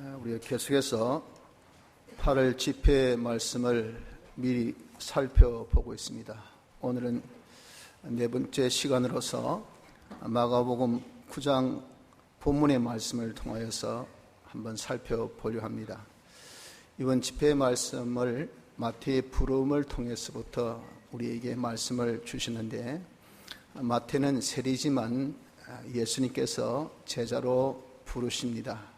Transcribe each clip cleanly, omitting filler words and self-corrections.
우리가 계속해서 8월 집회 말씀을 미리 살펴보고 있습니다. 오늘은 네 번째 시간으로서 마가복음 9장 본문의 말씀을 통하여서 한번 살펴보려 합니다. 이번 집회 말씀을 마태의 부름을 통해서부터 우리에게 말씀을 주시는데, 마태는 세리지만 예수님께서 제자로 부르십니다.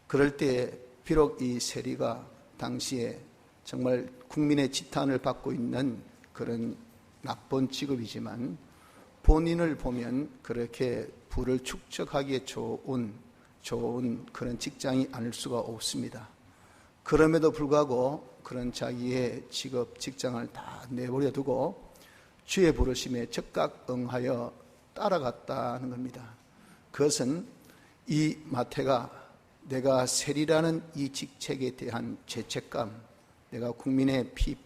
그럴 때 비록 이 세리가 당시에 정말 국민의 지탄을 받고 있는 그런 나쁜 직업이지만 본인을 보면 그렇게 부를 축적하기에 좋은 그런 직장이 아닐 수가 없습니다. 그럼에도 불구하고 그런 자기의 직업, 직장을 다 내버려 두고 주의 부르심에 즉각 응하여 따라갔다는 겁니다. 그것은 이 마태가 내가 세리라는 이 직책에 대한 죄책감, 내가 국민의 피,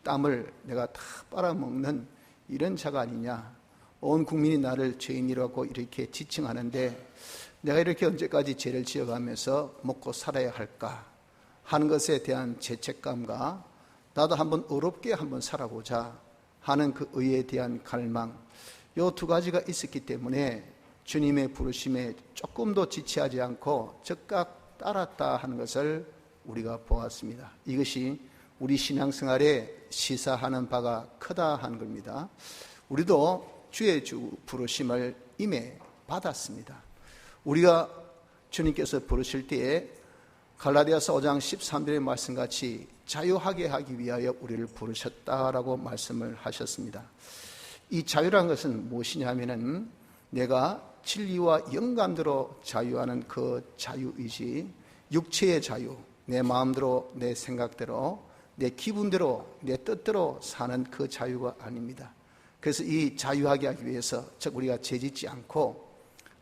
땀을 내가 다 빨아먹는 이런 자가 아니냐. 온 국민이 나를 죄인이라고 이렇게 지칭하는데 내가 이렇게 언제까지 죄를 지어가면서 먹고 살아야 할까 하는 것에 대한 죄책감과 나도 한번 어렵게 한번 살아보자 하는 그 의에 대한 갈망, 이 두 가지가 있었기 때문에 주님의 부르심에 조금도 지체하지 않고 즉각 따랐다 하는 것을 우리가 보았습니다. 이것이 우리 신앙생활에 시사하는 바가 크다 하는 겁니다. 우리도 주의 부르심을 임해 받았습니다. 우리가 주님께서 부르실 때에 갈라디아서 5장 13절의 말씀같이 자유하게 하기 위하여 우리를 부르셨다라고 말씀을 하셨습니다. 이 자유라는 것은 무엇이냐 하면은 내가 진리와 영감대로 자유하는 그 자유이지, 육체의 자유, 내 마음대로, 내 생각대로, 내 기분대로, 내 뜻대로 사는 그 자유가 아닙니다. 그래서 이 자유하게 하기 위해서, 즉 우리가 죄짓지 않고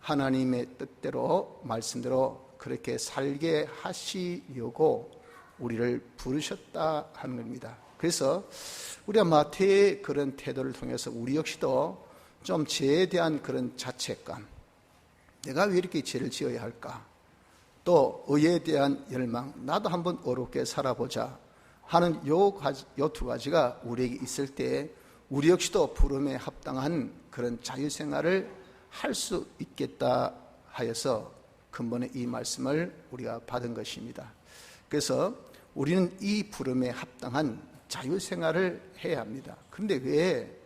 하나님의 뜻대로, 말씀대로 그렇게 살게 하시려고 우리를 부르셨다 하는 겁니다. 그래서 우리가 마태의 그런 태도를 통해서 우리 역시도 좀 죄에 대한 그런 자책감, 내가 왜 이렇게 죄를 지어야 할까, 또 의에 대한 열망, 나도 한번 어렵게 살아보자 하는 요 두 가지가 우리에게 있을 때 우리 역시도 부름에 합당한 그런 자유생활을 할 수 있겠다 하여서 근본에 이 말씀을 우리가 받은 것입니다. 그래서 우리는 이 부름에 합당한 자유생활을 해야 합니다. 그런데 왜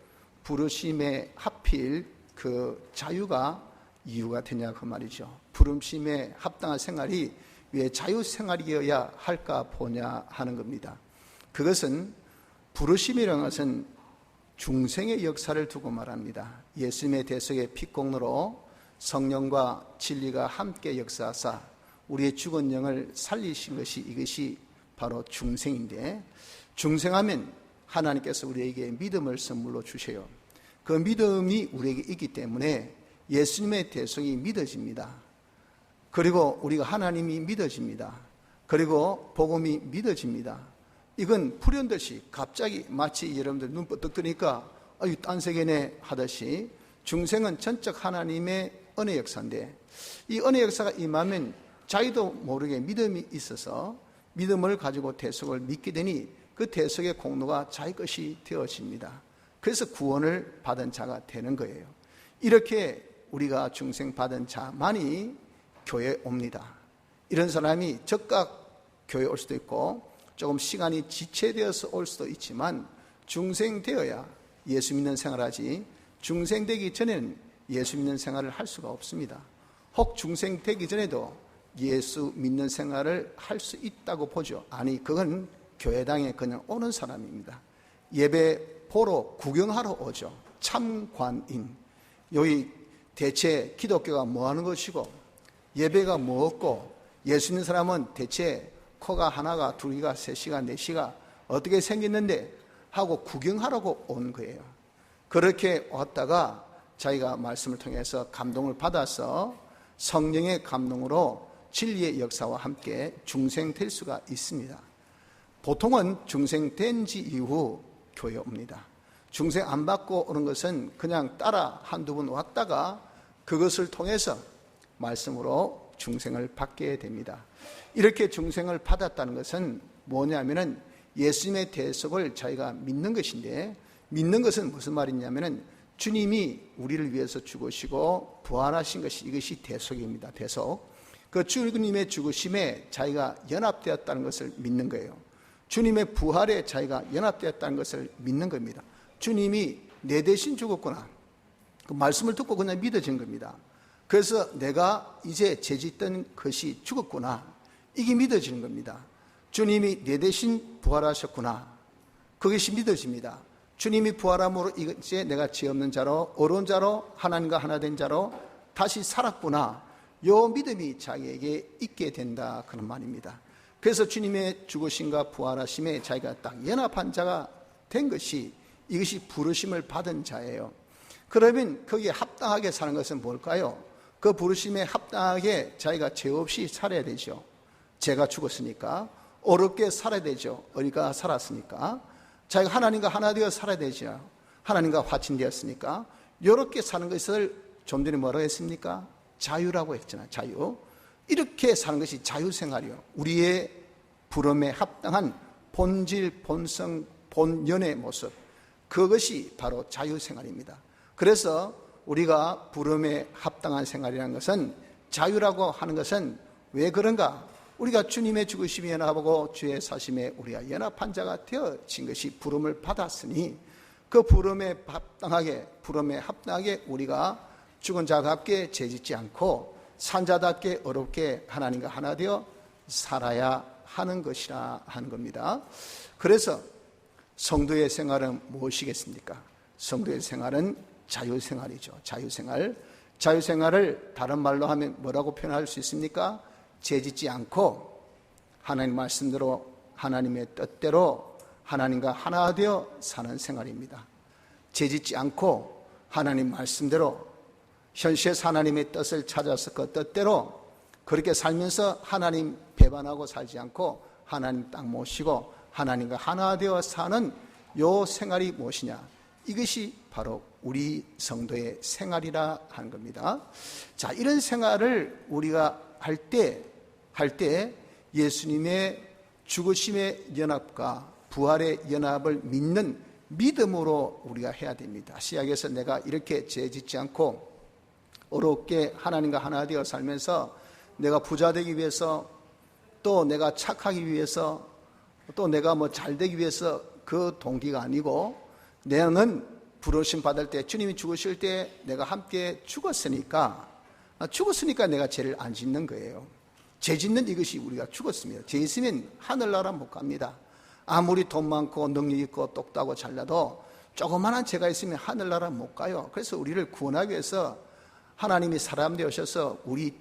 부르심에 하필 그 자유가 이유가 되냐 그 말이죠. 부르심에 합당한 생활이 왜 자유생활이어야 할까 보냐 하는 겁니다. 그것은 부르심이라는 것은 중생의 역사를 두고 말합니다. 예수님의 대속의 피공로로 성령과 진리가 함께 역사하사 우리의 죽은 영을 살리신 것이, 이것이 바로 중생인데, 중생하면 하나님께서 우리에게 믿음을 선물로 주셔요. 그 믿음이 우리에게 있기 때문에 예수님의 대속이 믿어집니다. 그리고 우리가 하나님이 믿어집니다. 그리고 복음이 믿어집니다. 이건 불현듯이 갑자기 마치 여러분들 눈 뻗떡 뜨니까 아유 딴 세계네 하듯이 중생은 전적 하나님의 은혜 역사인데, 이 은혜 역사가 임하면 자기도 모르게 믿음이 있어서 믿음을 가지고 대속을 믿게 되니 그 대속의 공로가 자기 것이 되어집니다. 그래서 구원을 받은 자가 되는 거예요. 이렇게 우리가 중생 받은 자만이 교회에 옵니다. 이런 사람이 즉각 교회에 올 수도 있고 조금 시간이 지체되어서 올 수도 있지만 중생 되어야 예수 믿는 생활하지, 중생 되기 전에는 예수 믿는 생활을 할 수가 없습니다. 혹 중생 되기 전에도 예수 믿는 생활을 할 수 있다고 보죠. 아니, 그건 교회당에 그냥 오는 사람입니다. 예배 보러 구경하러 오죠. 참관인. 여기 대체 기독교가 뭐 하는 것이고 예배가 뭐였고 예수 믿는 사람은 대체 코가 하나가 둘이가 셋이가 넷이가 어떻게 생겼는데 하고 구경하라고 온 거예요. 그렇게 왔다가 자기가 말씀을 통해서 감동을 받아서 성령의 감동으로 진리의 역사와 함께 중생될 수가 있습니다. 보통은 중생된 지 이후 교회에 옵니다. 중생 안 받고 오는 것은 그냥 따라 한두 번 왔다가 그것을 통해서 말씀으로 중생을 받게 됩니다. 이렇게 중생을 받았다는 것은 뭐냐면은 예수님의 대속을 저희가 믿는 것인데, 믿는 것은 무슨 말이냐면은 주님이 우리를 위해서 죽으시고 부활하신 것이, 이것이 대속입니다. 대속. 그 주님의 죽으심에 자기가 연합되었다는 것을 믿는 거예요. 주님의 부활에 자기가 연합되었다는 것을 믿는 겁니다. 주님이 내 대신 죽었구나, 그 말씀을 듣고 그냥 믿어진 겁니다. 그래서 내가 이제 죄짓던 것이 죽었구나, 이게 믿어지는 겁니다. 주님이 내 대신 부활하셨구나, 그것이 믿어집니다. 주님이 부활함으로 이제 내가 죄 없는 자로, 어려운 자로, 하나님과 하나 된 자로 다시 살았구나, 요 믿음이 자기에게 있게 된다, 그런 말입니다. 그래서 주님의 죽으심과 부활하심에 자기가 딱 연합한 자가 된 것이, 이것이 부르심을 받은 자예요. 그러면 거기에 합당하게 사는 것은 뭘까요? 그 부르심에 합당하게 자기가 죄 없이 살아야 되죠. 죄가 죽었으니까. 어렵게 살아야 되죠. 어리가 살았으니까. 자기가 하나님과 하나 되어 살아야 되죠. 하나님과 화친되었으니까. 이렇게 사는 것을 좀 전에 뭐라고 했습니까? 자유라고 했잖아요. 자유. 이렇게 사는 것이 자유생활이요. 우리의 부름에 합당한 본질, 본성, 본연의 모습, 그것이 바로 자유생활입니다. 그래서 우리가 부름에 합당한 생활이라는 것은, 자유라고 하는 것은 왜 그런가? 우리가 주님의 죽으심에 연합하고 주의 사심에 우리가 연합한 자가 되어진 것이 부름을 받았으니, 그 부름에 합당하게 우리가 죽은 자답게 죄짓지 않고 산자답게 어렵게 하나님과 하나 되어 살아야 하는 것이라 하는 겁니다. 그래서 성도의 생활은 무엇이겠습니까? 성도의 생활은 자유생활이죠. 자유생활을 다른 말로 하면 뭐라고 표현할 수 있습니까? 죄짓지 않고 하나님 말씀대로, 하나님의 뜻대로 하나님과 하나 되어 사는 생활입니다. 죄짓지 않고 하나님 말씀대로 현시에서 하나님의 뜻을 찾아서 그 뜻대로 그렇게 살면서 하나님 배반하고 살지 않고 하나님 딱 모시고 하나님과 하나 되어 사는 요 생활이 무엇이냐? 이것이 바로 우리 성도의 생활이라 하는 겁니다. 자, 이런 생활을 우리가 할 때 예수님의 죽으심의 연합과 부활의 연합을 믿는 믿음으로 우리가 해야 됩니다. 시약에서 내가 이렇게 죄짓지 않고 어렵게 하나님과 하나 되어 살면서 내가 부자 되기 위해서, 또 내가 착하기 위해서, 또 내가 뭐 잘 되기 위해서, 그 동기가 아니고, 내는 부르심 받을 때, 주님이 죽으실 때 내가 함께 죽었으니까 내가 죄를 안 짓는 거예요. 죄 짓는 이것이 우리가 죽었습니다. 죄 있으면 하늘나라 못 갑니다. 아무리 돈 많고 능력 있고 똑따고 잘나도 조그마한 죄가 있으면 하늘나라 못 가요. 그래서 우리를 구원하기 위해서 하나님이 사람 되어셔서 우리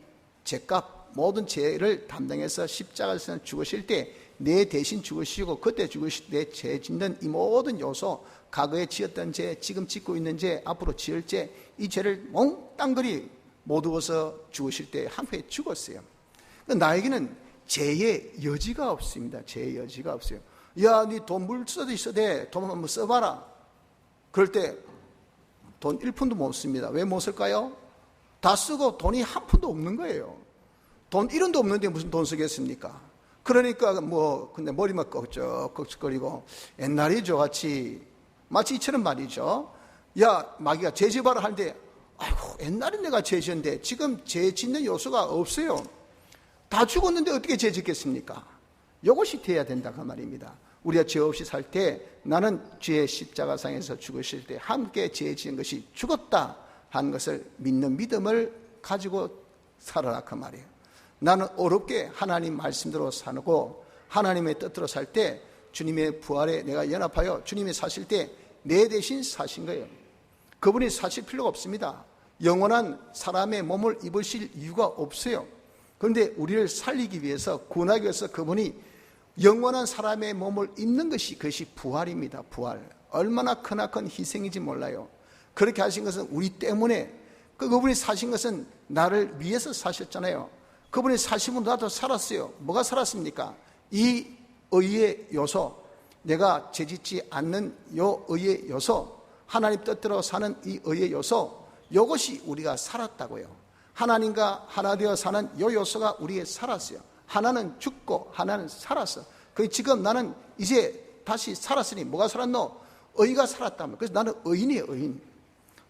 죄값, 모든 죄를 담당해서 십자가에서 죽으실 때 내 대신 죽으시고, 그때 죽으실 때 죄 짓는 이 모든 요소, 과거에 지었던 죄, 지금 짓고 있는 죄, 앞으로 지을 죄, 이 죄를 몽땅그리 모두어서 죽으실 때 함께 죽었어요. 나에게는 죄의 여지가 없습니다. 죄의 여지가 없어요. 야, 네 돈 물 써도 있어 돼. 돈 한번 써봐라. 그럴 때 돈 1푼도 못 씁니다. 왜 못 쓸까요? 다 쓰고 돈이 한 푼도 없는 거예요. 돈 1원도 없는데 무슨 돈 쓰겠습니까? 그러니까 근데 머리만 꺽적꺽적거리고 옛날이죠. 마치 이처럼 말이죠. 야, 마귀가 죄 지어봐라 하는데, 아이고, 옛날에 내가 죄 지었는데 지금 죄 짓는 요소가 없어요. 다 죽었는데 어떻게 죄 짓겠습니까? 이것이 돼야 된다, 그 말입니다. 우리가 죄 없이 살 때, 나는 주의 십자가상에서 죽으실 때 함께 죄 지은 것이 죽었다 하는 것을 믿는 믿음을 가지고 살아라, 그 말이에요. 나는 어렵게 하나님 말씀대로 사고 하나님의 뜻대로 살 때 주님의 부활에 내가 연합하여 주님이 사실 때 내 대신 사신 거예요. 그분이 사실 필요가 없습니다. 영원한 사람의 몸을 입으실 이유가 없어요. 그런데 우리를 살리기 위해서, 구원하기 위해서 그분이 영원한 사람의 몸을 입는 것이, 그것이 부활입니다. 부활. 얼마나 크나큰 희생인지 몰라요. 그렇게 하신 것은 우리 때문에, 그분이 사신 것은 나를 위해서 사셨잖아요. 그분이 사시면 나도 살았어요. 뭐가 살았습니까? 이 의의 요소, 내가 죄짓지 않는 요 의의 요소, 하나님 뜻대로 사는 이 의의 요소, 이것이 우리가 살았다고요. 하나님과 하나 되어 사는 요 요소가 우리에 살았어요. 하나는 죽고 하나는 살았어. 지금 나는 이제 다시 살았으니 뭐가 살았노? 의가 살았다면. 그래서 나는 의인이에요.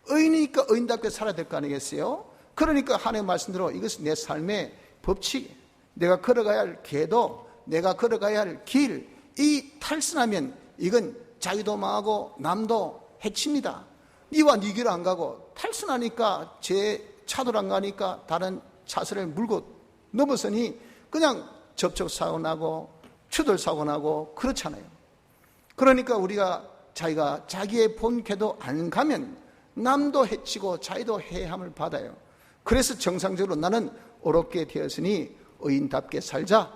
의인이니까 의인답게 살아야 될 거 아니겠어요? 그러니까 하나님의 말씀대로 이것은 내 삶의 법칙, 내가 걸어가야 할 궤도, 내가 걸어가야 할 길, 이 탈선하면 이건 자기도 망하고 남도 해칩니다. 니와 니 길 안 가고 탈선하니까 제 차도 안 가니까 다른 차선을 물고 넘어서니 그냥 접촉사고 나고 추돌사고 나고 그렇잖아요. 그러니까 우리가 자기가 자기의 본 궤도 안 가면 남도 해치고 자기도 해함을 받아요. 그래서 정상적으로 나는 옳게 되었으니 의인답게 살자,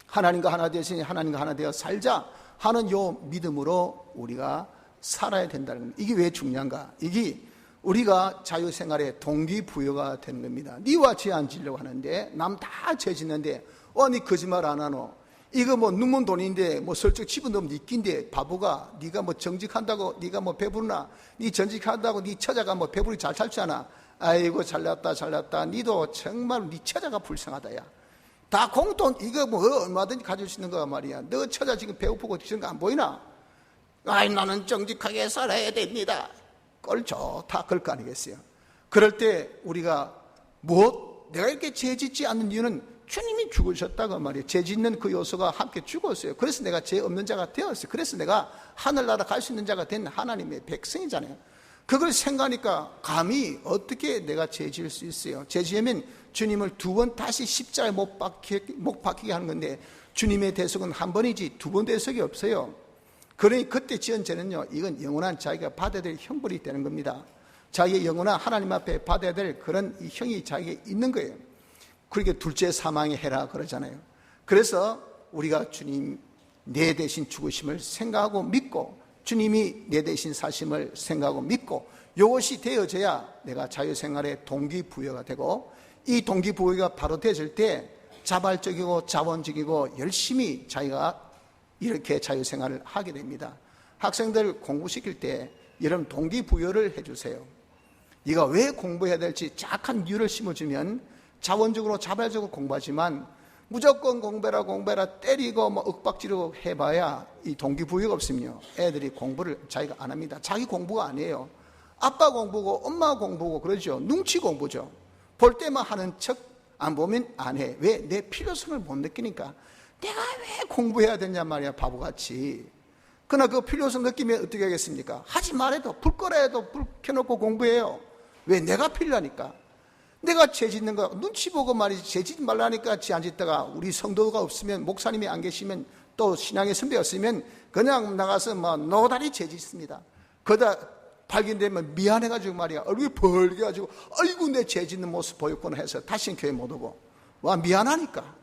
하나님과 하나 되었으니 하나님과 하나 되어 살자 하는 요 믿음으로 우리가 살아야 된다는 겁니다. 이게 왜 중요한가? 이게 우리가 자유생활의 동기부여가 되는 겁니다. 니와 죄 안 지려고 하는데 남 다 죄 짓는데 니 거짓말 안 하노? 이거 뭐 눈먼 돈인데 뭐 슬쩍 집어넣으면 니 낀데 바보가, 니가 뭐 정직한다고 니가 뭐 배부르나? 니 정직한다고 니 처자가 뭐 배부르게 잘 살잖아. 아이고 잘났다 니도 정말 니 처자가 불쌍하다. 야 다 공돈 이거 뭐 얼마든지 가질 수 있는 거야 말이야. 너 처자 지금 배고프고 지금 안 보이나? 아이 나는 정직하게 살아야 됩니다. 꼴 좋다 그럴 거 아니겠어요? 그럴 때 우리가 내가 이렇게 죄 짓지 않는 이유는 주님이 죽으셨다고 말이에요. 죄 짓는 그 요소가 함께 죽었어요. 그래서 내가 죄 없는 자가 되었어요. 그래서 내가 하늘나라 갈 수 있는 자가 된 하나님의 백성이잖아요. 그걸 생각하니까 감히 어떻게 내가 죄 지을 수 있어요? 죄 지으면 주님을 두 번 다시 십자가에 못 박히게 하는 건데 주님의 대속은 한 번이지 두 번 대속이 없어요. 그러니 그때 지은 죄는요, 이건 영원한 자기가 받아야 될 형벌이 되는 겁니다. 자기의 영원한 하나님 앞에 받아야 될 그런 이 형이 자기에 있는 거예요. 그렇게 둘째 사망의 해라 그러잖아요. 그래서 우리가 주님 내 대신 죽으심을 생각하고 믿고 주님이 내 대신 사심을 생각하고 믿고 이것이 되어져야 내가 자유생활의 동기부여가 되고 이 동기부여가 바로 되어질 때 자발적이고 자원적이고 열심히 자기가 이렇게 자유생활을 하게 됩니다. 학생들 공부시킬 때 이런 동기부여를 해주세요. 네가 왜 공부해야 될지 정확한 이유를 심어주면 자원적으로 자발적으로 공부하지만 무조건 공부해라 때리고 뭐 윽박지르고 해봐야 이 동기부여가 없으면요 애들이 공부를 자기가 안 합니다. 자기 공부가 아니에요. 아빠 공부고 엄마 공부고 그러죠. 눈치 공부죠. 볼 때만 하는 척 안 보면 안 해. 왜? 내 필요성을 못 느끼니까. 내가 왜 공부해야 되냐 말이야 바보같이. 그러나 그 필요성 느끼면 어떻게 하겠습니까? 하지 말아도 불 꺼라해도 불 켜놓고 공부해요. 왜? 내가 필요하니까. 내가 죄 짓는 거 눈치 보고 말이지 죄 짓지 말라니까 죄 안 짓다가 우리 성도가 없으면 목사님이 안 계시면 또 신앙의 선배 없으면 그냥 나가서 뭐 노다리 죄 짓습니다. 그러다 발견되면 미안해가지고 말이야 얼굴이 벌게가지고 아이고 내 죄 짓는 모습 보였구나 해서 다시는 교회 못 오고 와 미안하니까.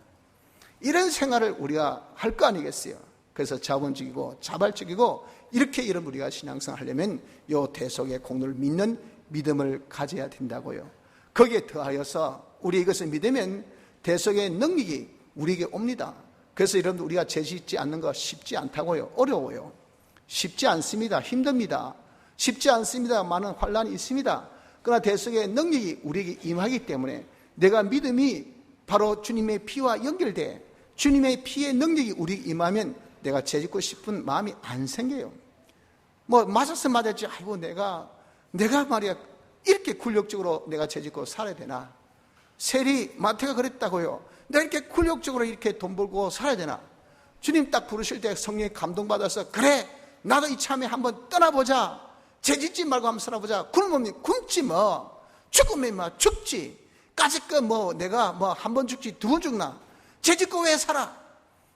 이런 생활을 우리가 할 거 아니겠어요? 그래서 자본적이고 자발적이고 이렇게 이런 우리가 신앙생활 하려면 요 대속의 공로를 믿는 믿음을 가져야 된다고요. 거기에 더하여서 우리 이것을 믿으면 대속의 능력이 우리에게 옵니다. 그래서 여러분들 우리가 죄 짓지 않는 거 쉽지 않다고요. 어려워요. 쉽지 않습니다. 힘듭니다. 쉽지 않습니다. 많은 환란이 있습니다. 그러나 대속의 능력이 우리에게 임하기 때문에 내가 믿음이 바로 주님의 피와 연결돼 주님의 피의 능력이 우리에게 임하면 내가 죄 짓고 싶은 마음이 안 생겨요. 뭐 맞았어 맞았지 아이고 내가 말이야 이렇게 굴욕적으로 내가 죄 짓고 살아야 되나? 세리 마태가 그랬다고요. 내가 이렇게 굴욕적으로 이렇게 돈 벌고 살아야 되나? 주님 딱 부르실 때 성령이 감동받아서 그래 나도 이참에 한번 떠나보자. 죄 짓지 말고 한번 살아보자. 굶으면 굶지 뭐. 죽으면 뭐 죽지. 까짓거 뭐 내가 뭐 한 번 죽지 두 번 죽나? 죄 짓고 왜 살아?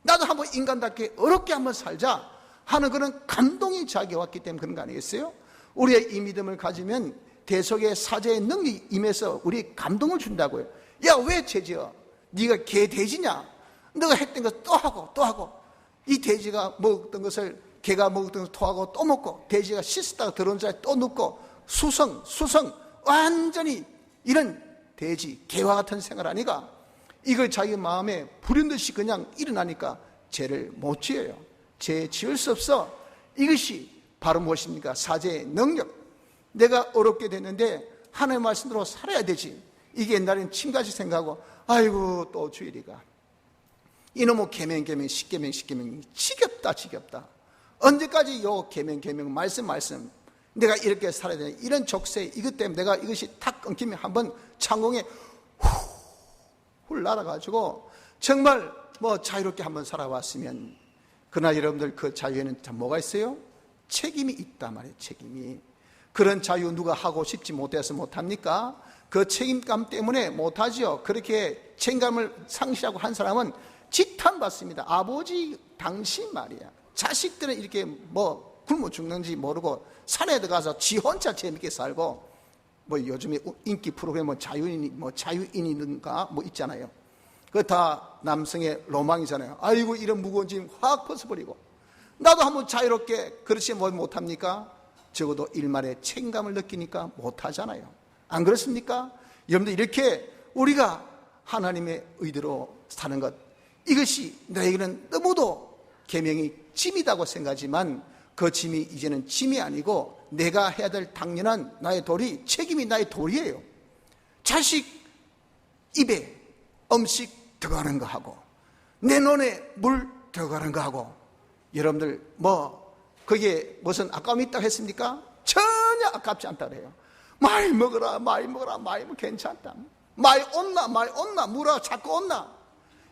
나도 한번 인간답게 어렵게 한번 살자 하는 그런 감동이 자기에 왔기 때문에 그런 거 아니겠어요? 우리의 이 믿음을 가지면 대속의 사죄의 능력이 임해서 우리 감동을 준다고요. 야 왜 죄 지어? 네가 개 돼지냐? 너가 했던 거 또 하고 이 돼지가 먹었던 것을 개가 먹었던 것을 토하고 또 먹고 돼지가 씻었다가 들어온 자리에 또 눕고 수성 완전히 이런 돼지 개와 같은 생활 아니가? 이걸 자기 마음에 불현듯이 그냥 일어나니까 죄를 못 지어요. 죄 지을 수 없어. 이것이 바로 무엇입니까? 사죄의 능력. 내가 어렵게 됐는데 하나님의 말씀대로 살아야 되지. 이게 옛날에는 침같이 생각하고 아이고 또 주일이가 이놈의 계명 십계명 지겹다. 언제까지 요 계명 말씀 내가 이렇게 살아야 되냐, 이런 족쇄, 이것 때문에 내가 이것이 탁 끊기면 한번 창공에 훌 날아가지고 정말 자유롭게 한번 살아왔으면, 그러나 여러분들 그 자유에는 뭐가 있어요? 책임이 있단 말이에요. 책임이. 그런 자유 누가 하고 싶지 못해서 못합니까? 그 책임감 때문에 못하지요. 그렇게 책임감을 상실하고 한 사람은 지탄받습니다. 아버지 당신 말이야, 자식들은 이렇게 굶어 죽는지 모르고 산에 들어가서 지 혼자 재밌게 살고, 요즘에 인기 프로그램 자유인이든가 있잖아요. 그거 다 남성의 로망이잖아요. 아이고 이런 무거운 짐 확 벗어버리고 나도 한번 자유롭게, 그렇지 못합니까? 적어도 일말의 책임감을 느끼니까 못하잖아요. 안 그렇습니까? 여러분들, 이렇게 우리가 하나님의 의대로 사는 것, 이것이 나에게는 너무도 계명이 짐이라고 생각하지만 그 짐이 이제는 짐이 아니고 내가 해야 될 당연한 나의 도리, 책임이 나의 도리예요. 자식 입에 음식 들어가는 거 하고 내 눈에 물 들어가는 거 하고, 여러분들 그게 무슨 아까움이 있다고 했습니까? 전혀 아깝지 않다 그래요. 많이 먹어라, 많이 괜찮다. 많이 온나 물어 자꾸 온나.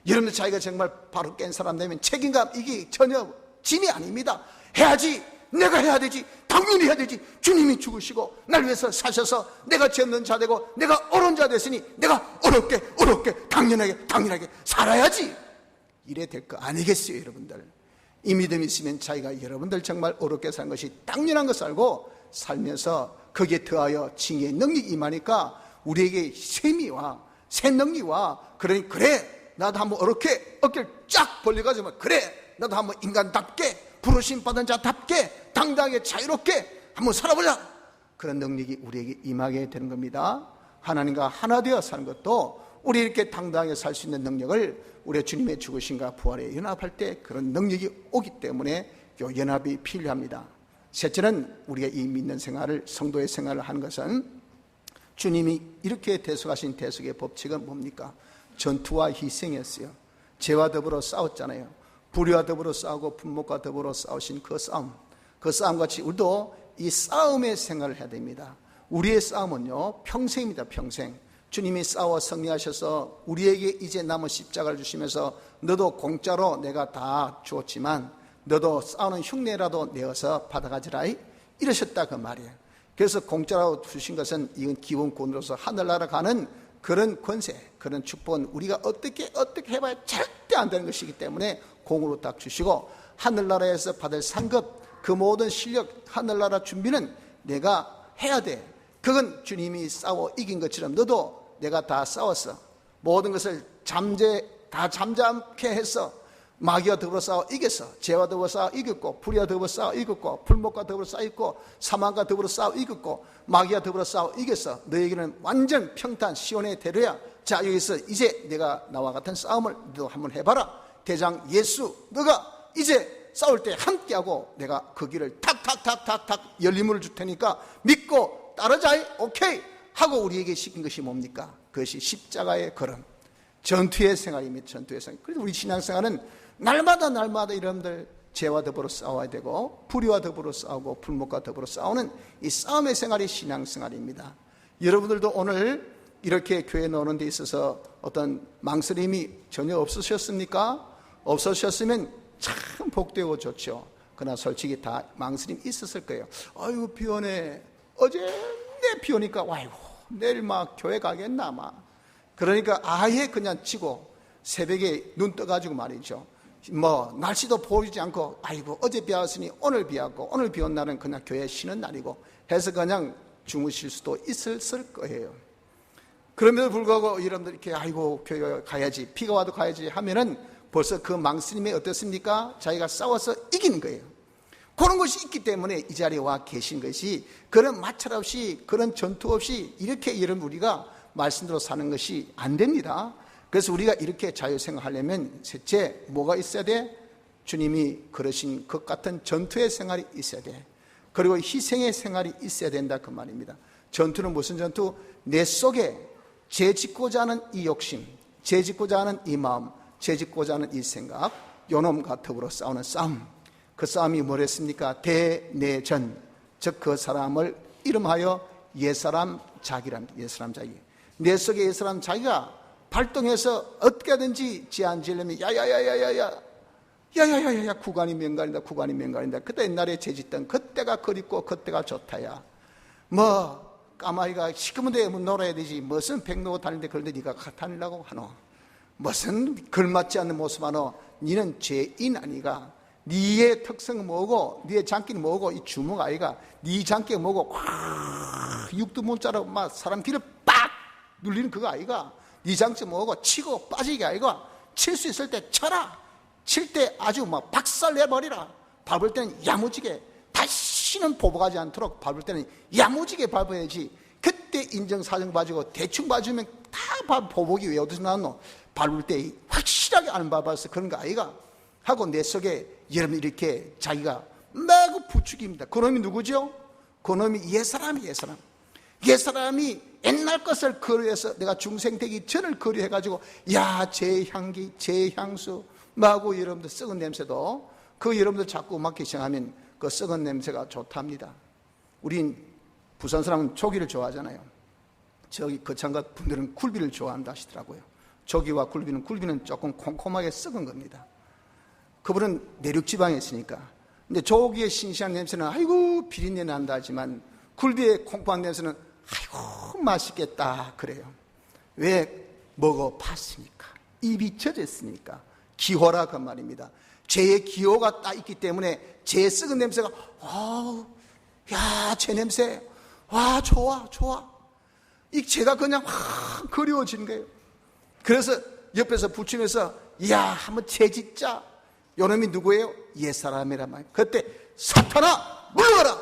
여러분들 자기가 정말 바로 깬 사람 되면 책임감, 이게 전혀 짐이 아닙니다. 해야지, 내가 해야 되지, 당연히 해야 되지. 주님이 죽으시고 날 위해서 사셔서 내가 죄 없는 자 되고 내가 옳은 자 됐으니 내가 어렵게 당연하게 살아야지. 이래 될 거 아니겠어요? 여러분들, 이 믿음이 있으면 자기가 여러분들 정말 어렵게 사는 것이 당연한 것을 알고 살면서 거기에 더하여 징의 능력이 임하니까 우리에게 쇠미와 새 능력과, 그래 나도 한번 어렵게 어깨를 쫙 벌려가지고 그래 나도 한번 인간답게 부르심 받은 자답게 당당하게 자유롭게 한번 살아보자, 그런 능력이 우리에게 임하게 되는 겁니다. 하나님과 하나 되어 사는 것도 우리 이렇게 당당하게 살 수 있는 능력을 우리 주님의 죽으심과 부활에 연합할 때 그런 능력이 오기 때문에 이 연합이 필요합니다. 셋째는, 우리가 이 믿는 생활을, 성도의 생활을 하는 것은 주님이 이렇게 대속하신 대속의 법칙은 뭡니까? 전투와 희생이었어요. 죄와 더불어 싸웠잖아요. 불의와 더불어 싸우고 분목과 더불어 싸우신 그 싸움같이 우리도 이 싸움의 생활을 해야 됩니다. 우리의 싸움은요, 평생입니다. 평생. 주님이 싸워 승리하셔서 우리에게 이제 남은 십자가를 주시면서 너도 공짜로 내가 다 주었지만 너도 싸우는 흉내라도 내어서 받아가지라 이러셨다, 그 말이에요. 그래서 공짜로 주신 것은 이건 기본권으로서 하늘나라 가는 그런 권세, 그런 축복은 우리가 어떻게 해봐야 절대 안 되는 것이기 때문에 공으로 딱 주시고, 하늘나라에서 받을 상급, 그 모든 실력, 하늘나라 준비는 내가 해야 돼. 그건 주님이 싸워 이긴 것처럼 너도 내가 다 싸웠어. 모든 것을 다 잠잠케 해서 마귀와 더불어 싸워 이겼어. 죄와 더불어 싸워 이겼고, 불의와 더불어 싸워 이겼고, 불목과 더불어 싸워 이겼고, 사망과 더불어 싸워 이겼고, 마귀와 더불어 싸워 이겼어. 너에게는 완전 평탄 시온의 대로야. 자, 여기서 이제 내가 나와 같은 싸움을 너도 한번 해봐라. 대장 예수, 너가 이제 싸울 때 함께하고 내가 그 길을 탁 열림을 줄 테니까 믿고 따르자. 오케이 하고 우리에게 시킨 것이 뭡니까? 그것이 십자가의 걸음, 전투의 생활입니다. 전투의 생활. 그래서 우리 신앙생활은 날마다 여러분들 죄와 더불어 싸워야 되고, 불의와 더불어 싸우고, 불목과 더불어 싸우는 이 싸움의 생활이 신앙생활입니다. 여러분들도 오늘 이렇게 교회에 나오는 데 있어서 어떤 망설임이 전혀 없으셨습니까? 없으셨으면 참 복되고 좋죠. 그러나 솔직히 다 망설임 있었을 거예요. 아이고 비 오네, 어제 내 비 오니까 아이고 내일 막 교회 가겠나 막. 그러니까 아예 그냥 치고 새벽에 눈 떠가지고 말이죠, 날씨도 보이지 않고 아이고 어제 비 왔으니 오늘 비 왔고, 오늘 비 온 날은 그냥 교회 쉬는 날이고 해서 그냥 주무실 수도 있었을 거예요. 그럼에도 불구하고 여러분들 이렇게 아이고 교회 가야지, 비가 와도 가야지 하면은 벌써 그 망설임이 어떻습니까? 자기가 싸워서 이기는 거예요. 그런 것이 있기 때문에 이 자리에 와 계신 것이, 그런 마찰 없이, 그런 전투 없이 이렇게 여러분 우리가 말씀대로 사는 것이 안 됩니다. 그래서 우리가 이렇게 자유생활하려면 셋째 뭐가 있어야 돼? 주님이 그러신 것 같은 전투의 생활이 있어야 돼. 그리고 희생의 생활이 있어야 된다, 그 말입니다. 전투는 무슨 전투? 내 속에 죄짓고자 하는 이 욕심, 죄짓고자 하는 이 마음, 죄짓고자 하는 이 생각, 요놈과 더불어 싸우는 싸움. 그 싸움이 뭐랬습니까? 대내전, 즉 그 사람을 이름하여 옛사람 자기랍니다. 옛사람 자기. 내 속에 옛사람 자기가 발동해서 어떻게든지 죄안 지으려면 야야야야야 구간이 맹간이다, 구간이 맹간이다. 그때 옛날에 죄짓던 그때가 그립고 그때가 좋다야. 뭐 까마귀가 시커먼 데에 놀아야 되지 무슨 백로고 다니는데 그런데 네가 다니려고 하노? 무슨 걸맞지 않는 모습 하노? 니는 죄인 아니가? 니의 특성은 뭐고 니의 장기는 뭐고 이 주먹 아이가 니 장기가 뭐고 육두문자로 막 사람 귀를 빡 눌리는 그거 아이가? 니 장기 뭐고 치고 빠지게 아이가? 칠 수 있을 때 쳐라. 칠 때 아주 막 박살 내버리라. 밟을 때는 야무지게, 다시는 보복하지 않도록 밟을 때는 야무지게 밟아야지. 그때 인정사정 봐주고 대충 봐주면 다 보복이 왜 어디서 나왔노? 밟을 때 확실하게 안 밟아서 그런 거 아이가? 하고 내 속에 여러분 이렇게 자기가 매우 부추깁니다. 그놈이 누구죠? 그놈이 옛사람이 옛사람. 옛사람이 옛날 것을 거류해서 내가 중생되기 전을 거류해가지고 야 제 향기, 제 향수 마고 여러분들 썩은 냄새도 그 여러분들 자꾸 맡기 시작하면 그 썩은 냄새가 좋답니다. 우린 부산 사람은 조기를 좋아하잖아요. 저기 거창가 분들은 굴비를 좋아한다 하시더라고요. 조기와 굴비는 조금 콩콩하게 썩은 겁니다. 그분은 내륙지방에 있으니까. 근데 조기의 신시한 냄새는 아이고 비린내 난다 하지만 굴비의 콩콩한 냄새는 아이고 맛있겠다 그래요. 왜? 먹어봤으니까. 입이 젖었으니까. 기호라 그 말입니다. 죄의 기호가 딱 있기 때문에 죄의 썩은 냄새가 야, 제 냄새 와 좋아 이 죄가 그냥 확 그리워지는 거예요. 그래서 옆에서 부추면서 야 한번 죄 짓자. 요놈이 누구예요? 옛사람이란 말이에요. 그때 사탄아 물러가라,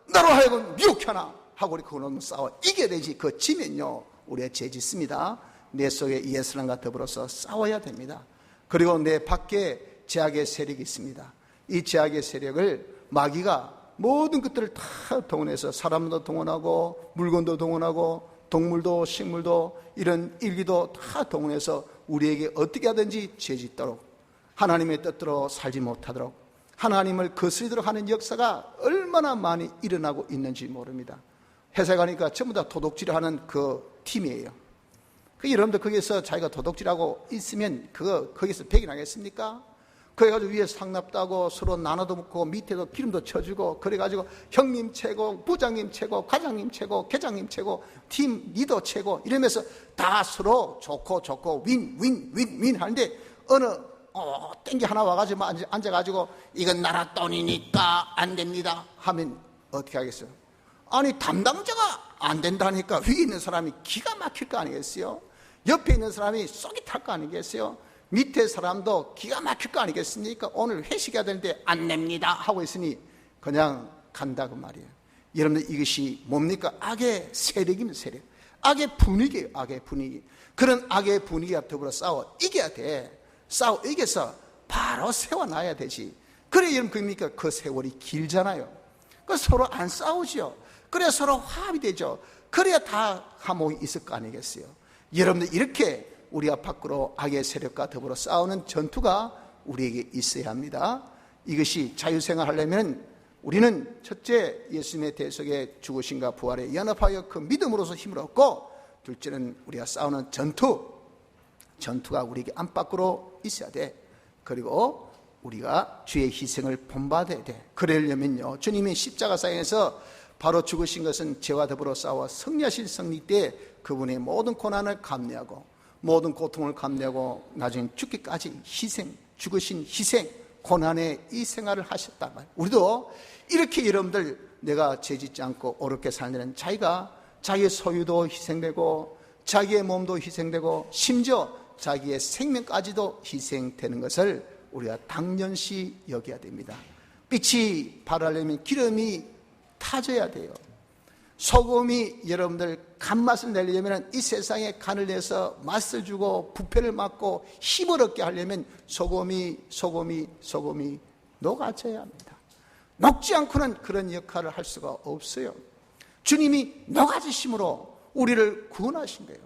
나로 하여금 미혹하나 하고 우리 그놈을 싸워 이겨야 되지. 그거 지면요 우리가 죄 짓습니다. 내 속에 옛사람과 더불어서 싸워야 됩니다. 그리고 내 밖에 죄악의 세력이 있습니다. 이 죄악의 세력을 마귀가 모든 것들을 다 동원해서 사람도 동원하고 물건도 동원하고 동물도 식물도 이런 일기도 다 동원해서 우리에게 어떻게 하든지 죄짓도록 하나님의 뜻대로 살지 못하도록 하나님을 거스리도록 하는 역사가 얼마나 많이 일어나고 있는지 모릅니다. 회사 가니까 전부 다 도둑질을 하는 그 팀이에요. 여러분들 거기서 자기가 도둑질하고 있으면 거기서 배긴하겠습니까? 그래가지고 위에 상납다고 서로 나눠도 먹고 밑에도 기름도 쳐주고 그래가지고 형님 최고, 부장님 최고, 과장님 최고, 계장님 최고, 팀 리더 최고 이러면서 다 서로 좋고 윈 하는데 어느 땡기 하나 와가지고 앉아가지고 이건 나라 돈이니까 안 됩니다 하면 어떻게 하겠어요? 아니 담당자가 안 된다니까 위에 있는 사람이 기가 막힐 거 아니겠어요? 옆에 있는 사람이 쏙이 탈 거 아니겠어요? 밑에 사람도 기가 막힐 거 아니겠습니까? 오늘 회식해야 되는데 안 냅니다 하고 있으니 그냥 간다고 말이에요. 여러분들 이것이 뭡니까? 악의 세력입니다. 세력. 악의 분위기예요. 악의 분위기. 그런 악의 분위기와 더불어 싸워 이겨야 돼. 싸워 이겨서 바로 세워놔야 되지. 그래 여러분 그입니까? 그 세월이 길잖아요. 그 서로 안 싸우죠. 그래 서로 화합이 되죠. 그래야 다 화목이 있을 거 아니겠어요? 여러분들 이렇게 우리가 밖으로 악의 세력과 더불어 싸우는 전투가 우리에게 있어야 합니다. 이것이 자유생활 하려면 우리는 첫째 예수님의 대속에 죽으심과 부활에 연합하여 그 믿음으로서 힘을 얻고 둘째는 우리가 싸우는 전투가 우리에게 안팎으로 있어야 돼. 그리고 우리가 주의 희생을 본받아야 돼. 그러려면요 주님이 십자가상에서 바로 죽으신 것은 죄와 더불어 싸워 승리하실 승리 때 그분의 모든 고난을 감내하고 모든 고통을 감내하고 나중에 죽기까지 죽으신 희생, 고난의 이 생활을 하셨단 말이에요. 우리도 이렇게 여러분들 내가 죄짓지 않고 옳게 살려는 자기가 자기의 소유도 희생되고 자기의 몸도 희생되고 심지어 자기의 생명까지도 희생되는 것을 우리가 당연시 여겨야 됩니다. 빛이 발하려면 기름이 타져야 돼요. 소금이 여러분들 간맛을 내려면 이 세상에 간을 내서 맛을 주고 부패를 막고 힘을 얻게 하려면 소금이 녹아져야 합니다. 녹지 않고는 그런 역할을 할 수가 없어요. 주님이 녹아지심으로 우리를 구원하신 거예요.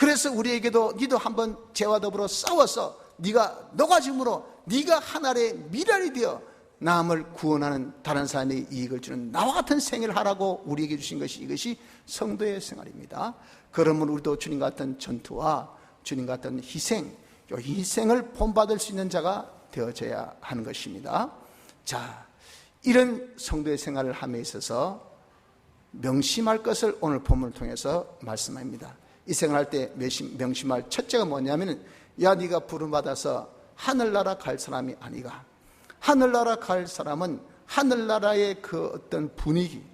그래서 우리에게도 니도 한번 죄와 더불어 싸워서 네가 녹아짐으로 네가 하늘의 미랄이 되어 남을 구원하는 다른 사람에게 이익을 주는 나와 같은 생애를 하라고 우리에게 주신 것이 이것이 성도의 생활입니다. 그러므로 우리도 주님 같은 전투와 주님 같은 희생, 이 희생을 본받을 수 있는 자가 되어져야 하는 것입니다. 자, 이런 성도의 생활을 함에 있어서 명심할 것을 오늘 본문을 통해서 말씀합니다. 이 생활할 때 명심할 첫째가 뭐냐면, 야 네가 부름받아서 하늘나라 갈 사람이 아니가. 하늘나라 갈 사람은 하늘나라의 그 어떤 분위기,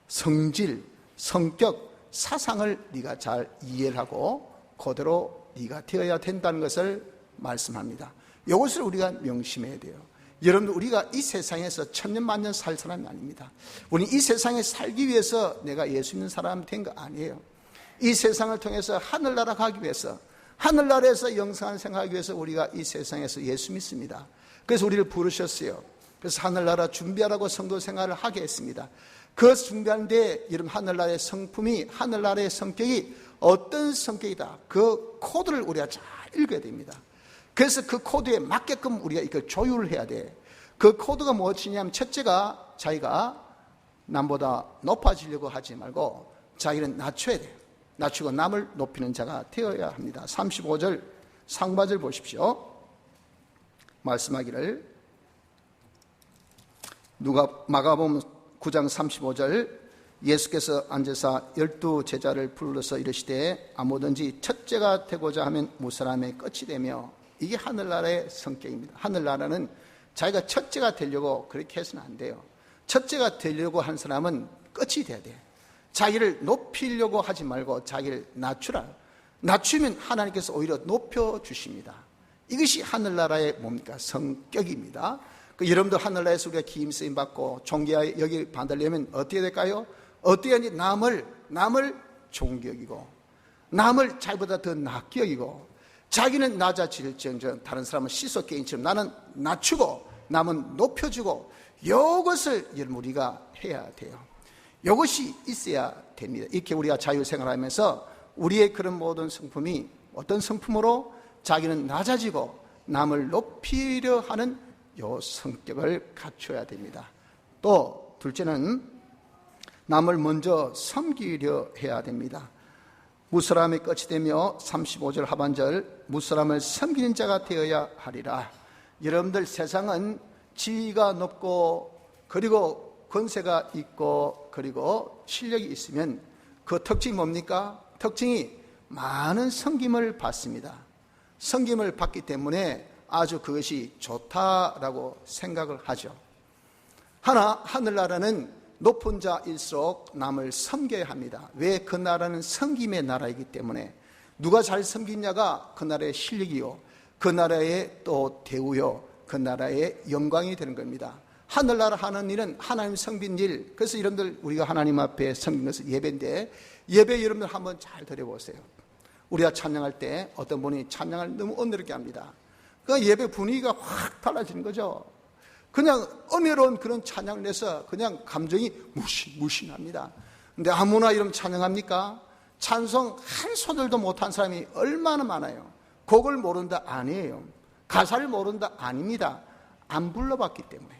성질, 성격, 사상을 네가 잘 이해를 하고 그대로 네가 되어야 된다는 것을 말씀합니다. 이것을 우리가 명심해야 돼요. 여러분, 우리가 이 세상에서 천년 만년 살 사람이 아닙니다. 우리 이 세상에 살기 위해서 내가 예수 믿는 사람 된 거 아니에요. 이 세상을 통해서 하늘나라 가기 위해서, 하늘나라에서 영생을 생각하기 위해서 우리가 이 세상에서 예수 믿습니다. 그래서 우리를 부르셨어요. 그래서 하늘나라 준비하라고 성도 생활을 하게 했습니다. 그 준비하는데 여러분, 하늘나라의 성품이, 하늘나라의 성격이 어떤 성격이다, 그 코드를 우리가 잘 읽어야 됩니다. 그래서 그 코드에 맞게끔 우리가 이걸 조율을 해야 돼. 그 코드가 무엇이냐면, 첫째가 자기가 남보다 높아지려고 하지 말고 자기는 낮춰야 돼요. 낮추고 남을 높이는 자가 되어야 합니다. 35절 상반절 보십시오. 말씀하기를, 마가복음 9장 35절, 예수께서 앉으사 12 제자를 불러서 이르시되 아무든지 첫째가 되고자 하면 무사람의 끝이 되며. 이게 하늘나라의 성격입니다. 하늘나라는 자기가 첫째가 되려고 그렇게 해서는 안 돼요. 첫째가 되려고 한 사람은 끝이 돼야 돼요. 자기를 높이려고 하지 말고 자기를 낮추라. 낮추면 하나님께서 오히려 높여주십니다. 이것이 하늘나라의 뭡니까? 성격입니다. 여러분도 하늘나라에서 우리가 기임쓰임 받고 존귀하게 여기 받으려면 어떻게 될까요? 어떻게 하니? 남을 존귀 여기고, 남을 자기보다 더 낮게 여기고, 자기는 낮아질지언정 다른 사람은 시소 게임처럼 나는 낮추고 남은 높여주고, 이것을 여러분 우리가 해야 돼요. 이것이 있어야 됩니다. 이렇게 우리가 자유생활하면서 우리의 그런 모든 성품이 어떤 성품으로 자기는 낮아지고 남을 높이려 하는 이 성격을 갖춰야 됩니다. 또 둘째는 남을 먼저 섬기려 해야 됩니다. 무사람의 끝이 되며 35절 하반절, 무사람을 섬기는 자가 되어야 하리라. 여러분들, 세상은 지위가 높고 그리고 권세가 있고 그리고 실력이 있으면 그 특징이 뭡니까? 특징이 많은 섬김을 받습니다. 섬김을 받기 때문에 아주 그것이 좋다라고 생각을 하죠. 하나, 하늘나라는 높은 자일수록 남을 섬겨야 합니다. 왜? 그 나라는 섬김의 나라이기 때문에 누가 잘 섬기냐가 그 나라의 실력이요, 그 나라의 또 대우요, 그 나라의 영광이 되는 겁니다. 하늘나라 하는 일은 하나님 섬긴 일. 그래서 여러분들, 우리가 하나님 앞에 섬기는 것은 예배인데, 예배 여러분들 한번 잘 들어보세요. 우리가 찬양할 때 어떤 분이 찬양을 너무 은혜롭게 합니다. 그 예배 분위기가 확 달라지는 거죠. 그냥 은혜로운 그런 찬양을 내서 그냥 감정이 무신합니다. 근데 아무나 이러면 찬양합니까? 찬송 한 소절도 못한 사람이 얼마나 많아요. 곡을 모른다 아니에요. 가사를 모른다 아닙니다. 안 불러봤기 때문에.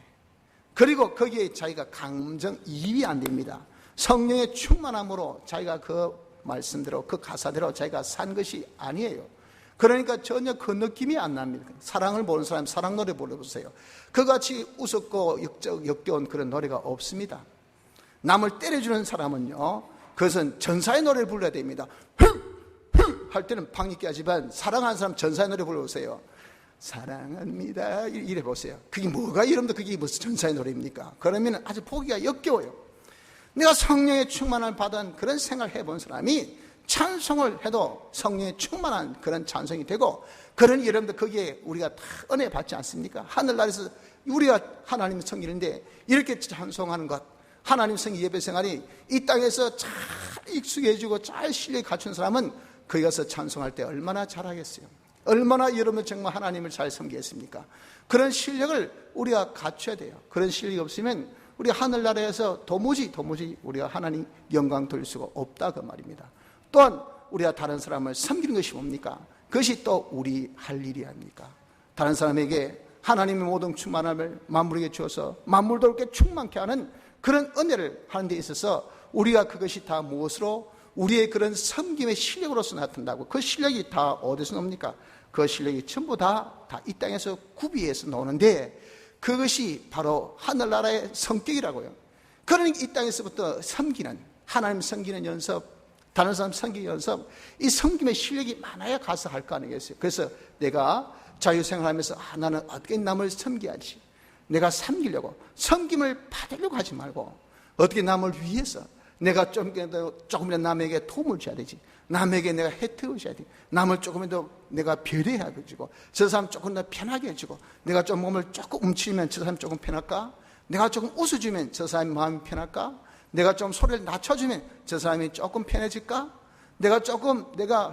그리고 거기에 자기가 감정이입이 안 됩니다. 성령의 충만함으로 자기가 그 말씀대로 그 가사대로 자기가 산 것이 아니에요. 그러니까 전혀 그 느낌이 안 납니다. 사랑을 모르는 사람 사랑 노래 불러보세요. 그같이 우습고 역겨운 그런 노래가 없습니다. 남을 때려주는 사람은요, 그것은 전사의 노래를 불러야 됩니다. 할 때는 방귀 하지만 사랑하는 사람 전사의 노래 불러보세요. 사랑합니다 이래 보세요. 그게 뭐가, 여러분들 그게 무슨 전사의 노래입니까? 그러면 아주 보기가 역겨워요. 내가 성령의 충만을 받은 그런 생각을 해본 사람이 찬송을 해도 성령의 충만한 그런 찬송이 되고, 그런 여러분들 거기에 우리가 다 은혜 받지 않습니까? 하늘나라에서 우리가 하나님 섬기는데 이렇게 찬송하는 것, 하나님 성기 예배 생활이 이 땅에서 잘 익숙해지고 잘 실력이 갖춘 사람은 거기 가서 찬송할 때 얼마나 잘하겠어요. 얼마나 여러분 정말 하나님을 잘 섬기겠습니까? 그런 실력을 우리가 갖춰야 돼요. 그런 실력이 없으면 우리 하늘나라에서 도무지 우리가 하나님 영광 돌릴 수가 없다 그 말입니다. 또한 우리가 다른 사람을 섬기는 것이 뭡니까? 그것이 또 우리 할 일이 아닙니까? 다른 사람에게 하나님의 모든 충만함을 만물에게 주어서 만물도 그렇게 충만케 하는 그런 은혜를 하는 데 있어서 우리가 그것이 다 무엇으로? 우리의 그런 섬김의 실력으로서 나타난다고. 그 실력이 다 어디서 나옵니까? 그 실력이 전부 다 이 땅에서 구비해서 나오는데 그것이 바로 하늘나라의 성격이라고요. 그러니까 이 땅에서부터 섬기는, 하나님 섬기는 연습, 다른 사람 섬기는 연습, 이 섬김의 실력이 많아야 가서 할 거 아니겠어요? 그래서 내가 자유생활하면서 나는 어떻게 남을 섬겨야지, 내가 섬기려고, 섬김을 받으려고 하지 말고 어떻게 남을 위해서 내가 조금이라도 남에게 도움을 줘야 되지, 남에게 내가 혜택을 줘야 돼, 남을 조금이라도 내가 배려해야 되고, 저 사람 조금 더 편하게 해주고, 내가 좀 몸을 조금 움츠리면 저 사람 조금 편할까? 내가 조금 웃어주면 저 사람이 마음이 편할까? 내가 좀 소리를 낮춰주면 저 사람이 조금 편해질까? 내가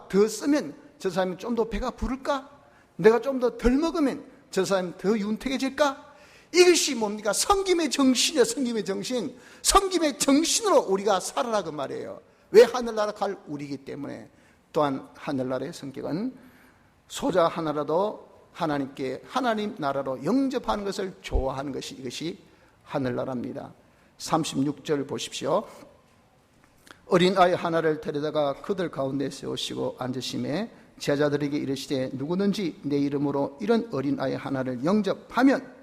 더 쓰면 저 사람이 좀 더 배가 부를까? 내가 좀 더 덜 먹으면 저 사람이 더 윤택해질까? 이것이 뭡니까? 섬김의 정신이에요. 섬김의 정신. 섬김의 정신으로 우리가 살아라 그 말이에요. 왜? 하늘나라 갈 우리이기 때문에. 또한 하늘나라의 성격은 소자 하나라도 하나님께, 하나님 나라로 영접하는 것을 좋아하는 것이, 이것이 하늘나라입니다. 36절 보십시오. 어린아이 하나를 데려다가 그들 가운데 세우시고 앉으심에 제자들에게 이르시되 누구든지 내 이름으로 이런 어린아이 하나를 영접하면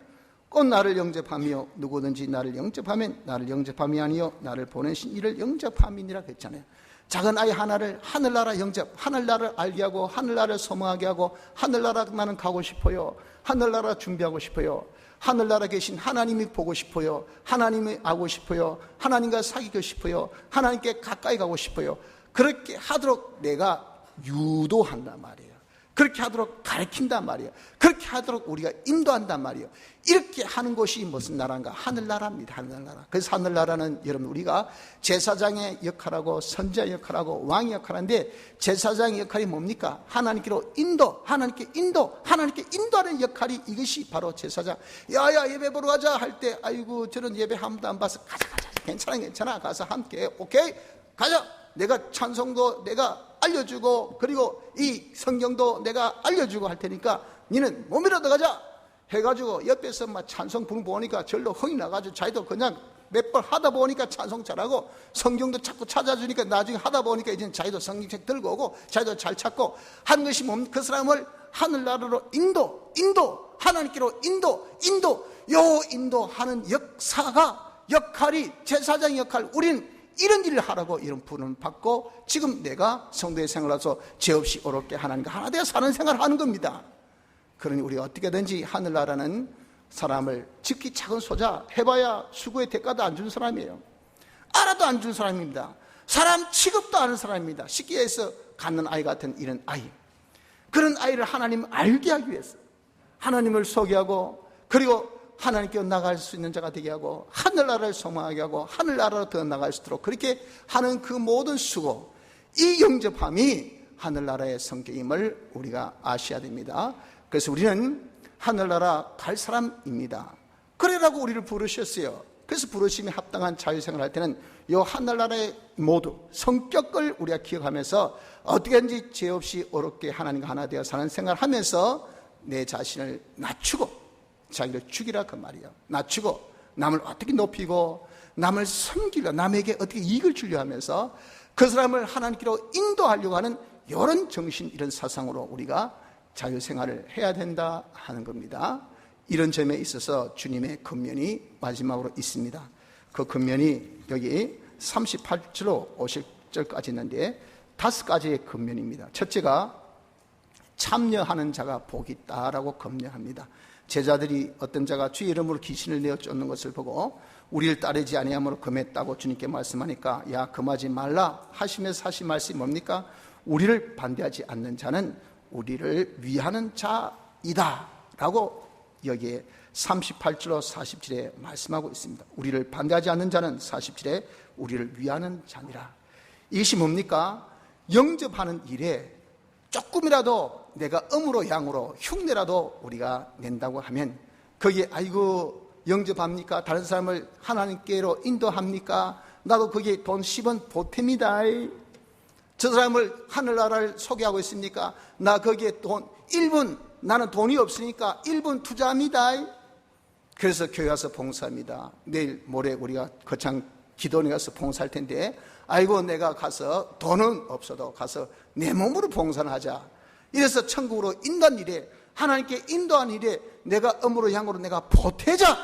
곧 나를 영접하며 누구든지 나를 영접하면 나를 영접함이 아니요 나를 보내신 이를 영접함이니라 그랬잖아요. 작은 아이 하나를 하늘나라 영접, 하늘나라를 알게 하고 하늘나라를 소망하게 하고, 하늘나라 나는 가고 싶어요, 하늘나라 준비하고 싶어요, 하늘나라 계신 하나님이 보고 싶어요, 하나님이 알고 싶어요, 하나님과 사귀고 싶어요, 하나님께 가까이 가고 싶어요. 그렇게 하도록 내가 유도한단 말이에요. 그렇게 하도록 가르친단 말이에요. 그렇게 하도록 우리가 인도한단 말이에요. 이렇게 하는 곳이 무슨 나라인가? 하늘나라입니다. 하늘나라. 그래서 하늘나라는 여러분, 우리가 제사장의 역할하고 선지자의 역할하고 왕의 역할인데, 제사장의 역할이 뭡니까? 하나님께로 인도, 하나님께 인도하는 역할이, 이것이 바로 제사장. 야야 예배 보러 가자 할 때, 아이고 저런 예배 한 번도 안 봐서 가자 괜찮아 가서 함께, 오케이 가자. 내가 찬송도 내가 알려주고, 그리고 이 성경도 내가 알려주고 할 테니까 니는 몸이라도 가자 해가지고 옆에서 막 찬송 부르고 보니까 절로 흥이 나가지고 자기도 그냥 몇 번 하다 보니까 찬송 잘하고, 성경도 자꾸 찾아주니까 나중에 하다 보니까 이제 자기도 성경책 들고 오고 자기도 잘 찾고 하는 것이 뭡니까? 그 사람을 하늘나라로 인도, 하나님께로 인도, 요 인도하는 역할이 제사장 역할. 우리는 이런 일을 하라고 이런 부름을 받고, 지금 내가 성도의 생활에서 죄 없이 어렵게 하나님과 하나 되어 사는 생활을 하는 겁니다. 그러니 우리가 어떻게든지 하늘나라는 사람을, 특히 작은 소자 해봐야 수고의 대가도 안 주는 사람이에요. 알아도 안 주는 사람입니다. 사람 취급도 안 하는 사람입니다. 쉽게 해서 갖는 아이 같은 이런 아이, 그런 아이를 하나님 알게 하기 위해서 하나님을 소개하고, 그리고 하나님께 나갈 수 있는 자가 되게 하고, 하늘나라를 소망하게 하고, 하늘나라로 더 나갈 수 있도록 그렇게 하는 그 모든 수고, 이 영접함이 하늘나라의 성격임을 우리가 아셔야 됩니다. 그래서 우리는 하늘나라 갈 사람입니다. 그래라고 우리를 부르셨어요. 그래서 부르심이 합당한 자유생활을 할 때는 이 하늘나라의 모두 성격을 우리가 기억하면서 어떻게든지 죄 없이 어렵게 하나님과 하나 되어 사는 생활을 하면서 내 자신을 낮추고, 자기를 죽이라 그 말이에요. 낮추고 남을 어떻게 높이고 남을 섬기려, 남에게 어떻게 이익을 주려 하면서 그 사람을 하나님께로 인도하려고 하는 이런 정신, 이런 사상으로 우리가 자유생활을 해야 된다 하는 겁니다. 이런 점에 있어서 주님의 권면이 마지막으로 있습니다. 그 권면이 여기 38절로 50절까지 있는데 5가지의 권면입니다. 첫째가 참여하는 자가 복이 있다라고 권면합니다. 제자들이 어떤 자가 주의 이름으로 귀신을 내어 쫓는 것을 보고 우리를 따르지 아니함으로 금했다고 주님께 말씀하니까, 야 금하지 말라 하시면서 하신 말씀이 뭡니까? 우리를 반대하지 않는 자는 우리를 위하는 자이다 라고 여기에 38절로 47에 말씀하고 있습니다. 우리를 반대하지 않는 자는 47에 우리를 위하는 자니라. 이것이 뭡니까? 영접하는 일에 조금이라도 내가 음으로 양으로 흉내라도 우리가 낸다고 하면, 거기에 아이고 영접합니까? 다른 사람을 하나님께로 인도합니까? 나도 거기에 돈 10원 보탬이다. 저 사람을 하늘나라를 소개하고 있습니까? 나 거기에 돈 1분, 나는 돈이 없으니까 1분 투자합니다. 그래서 교회 와서 봉사합니다. 내일 모레 우리가 거창 기도원에 가서 봉사할 텐데, 아이고 내가 가서 돈은 없어도 가서 내 몸으로 봉사를 하자. 이래서 천국으로 인도한 일에, 하나님께 인도한 일에 내가 음으로 양으로 내가 보태자,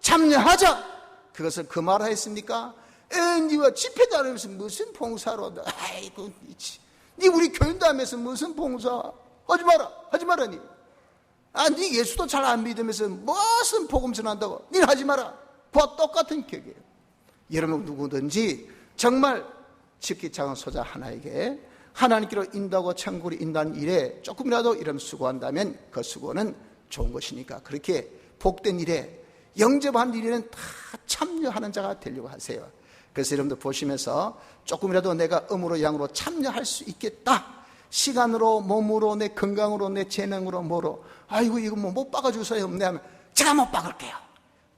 참여하자. 그것을 그 말 하였습니까? 니가 집회도 안 하면서 무슨 봉사로, 아이고 니 우리 교인도 하면서 무슨 봉사 하지 마라 니. 니 예수도 잘 안 믿으면서 무슨 복음 전한다고, 니 하지 마라. 그와 똑같은 격이에요. 여러분 누구든지 정말 지극히 작은 소자 하나에게 하나님께로 인도하고 천국으로 인도하는 일에 조금이라도 이런 수고한다면 그 수고는 좋은 것이니까, 그렇게 복된 일에, 영접하는 일에는 다 참여하는 자가 되려고 하세요. 그래서 여러분들 보시면서 조금이라도 내가 음으로 양으로 참여할 수 있겠다, 시간으로, 몸으로, 내 건강으로, 내 재능으로, 뭐로, 아이고 이거 뭐 못 박아주세요 하면 제가 못 박을게요.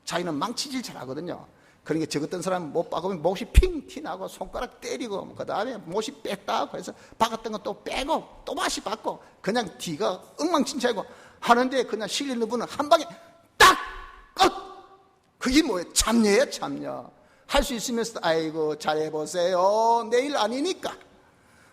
자기는 망치질 잘하거든요. 그러니까 적었던 사람은 못 박으면 못이 핑 티나고 손가락 때리고, 그 다음에 못이 뺐다고 해서 박았던 거 또 빼고 또 다시 박고, 그냥 뒤가 엉망진창이고 하는데 그냥 실리는 분은 한 방에 딱 끝. 그게 뭐예요? 참여예요. 참여. 할 수 있으면서 아이고 잘해보세요. 내일 아니니까.